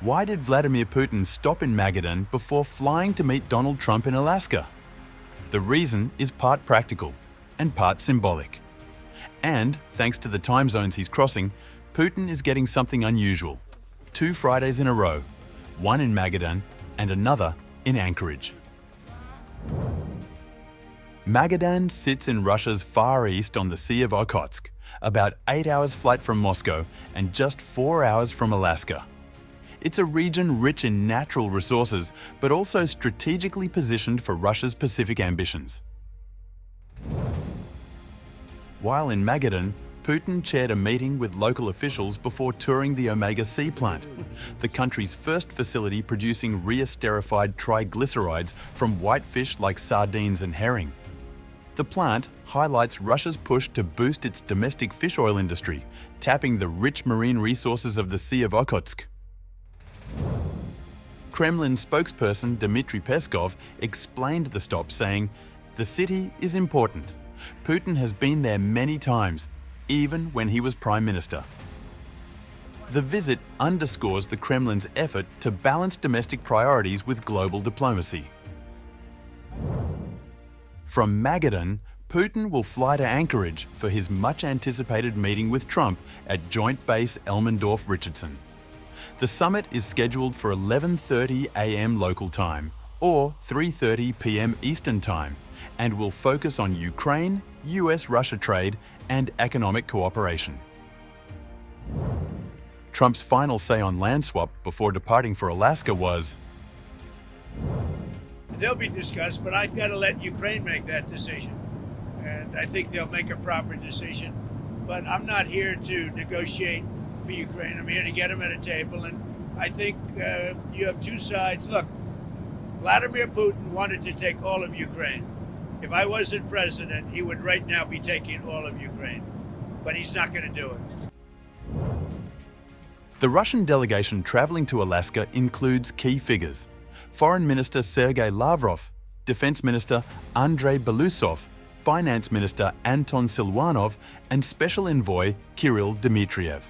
Why did Vladimir Putin stop in Magadan before flying to meet Donald Trump in Alaska? The reason is part practical and part symbolic. And, thanks to the time zones he's crossing, Putin is getting something unusual. 2 Fridays in a row, one in Magadan and another in Anchorage. Magadan sits in Russia's far east on the Sea of Okhotsk, about 8 hours flight from Moscow and just 4 hours from Alaska. It's a region rich in natural resources, but also strategically positioned for Russia's Pacific ambitions. While in Magadan, Putin chaired a meeting with local officials before touring the Omega-C plant, the country's first facility producing re-esterified triglycerides from whitefish like sardines and herring. The plant highlights Russia's push to boost its domestic fish oil industry, tapping the rich marine resources of the Sea of Okhotsk. Kremlin spokesperson Dmitry Peskov explained the stop, saying, "The city is important. Putin has been there many times, even when he was Prime Minister." The visit underscores the Kremlin's effort to balance domestic priorities with global diplomacy. From Magadan, Putin will fly to Anchorage for his much-anticipated meeting with Trump at Joint Base Elmendorf-Richardson. The summit is scheduled for 11:30 a.m. local time, or 3:30 p.m. Eastern Time, and will focus on Ukraine, US-Russia trade, and economic cooperation. Trump's final say on land swap before departing for Alaska was, "They'll be discussed, but I've got to let Ukraine make that decision. And I think they'll make a proper decision. But I'm not here to negotiate for Ukraine. I'm here to get them at a table. And I think you have two sides. Look, Vladimir Putin wanted to take all of Ukraine. If I wasn't president, he would right now be taking all of Ukraine. But he's not going to do it." The Russian delegation traveling to Alaska includes key figures: Foreign Minister Sergei Lavrov, Defense Minister Andrei Belousov, Finance Minister Anton Silvanov, and Special Envoy Kirill Dmitriev.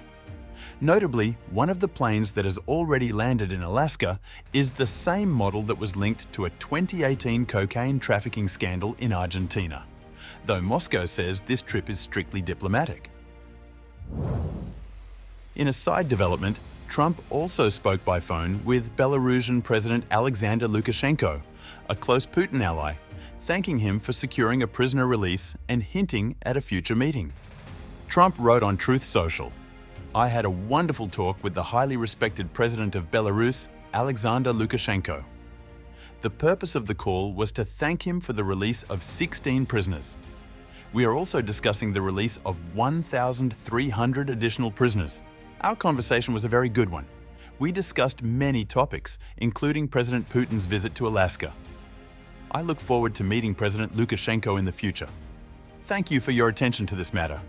Notably, one of the planes that has already landed in Alaska is the same model that was linked to a 2018 cocaine trafficking scandal in Argentina, though Moscow says this trip is strictly diplomatic. In a side development, Trump also spoke by phone with Belarusian President Alexander Lukashenko, a close Putin ally, thanking him for securing a prisoner release and hinting at a future meeting. Trump wrote on Truth Social, "I had a wonderful talk with the highly respected president of Belarus, Alexander Lukashenko. The purpose of the call was to thank him for the release of 16 prisoners. We are also discussing the release of 1,300 additional prisoners. Our conversation was a very good one. We discussed many topics, including President Putin's visit to Alaska. I look forward to meeting President Lukashenko in the future. Thank you for your attention to this matter."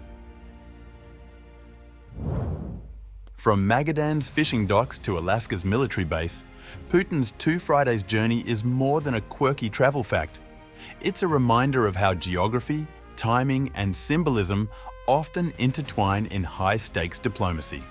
From Magadan's fishing docks to Alaska's military base, Putin's 2 Fridays journey is more than a quirky travel fact. It's a reminder of how geography, timing, and symbolism often intertwine in high-stakes diplomacy.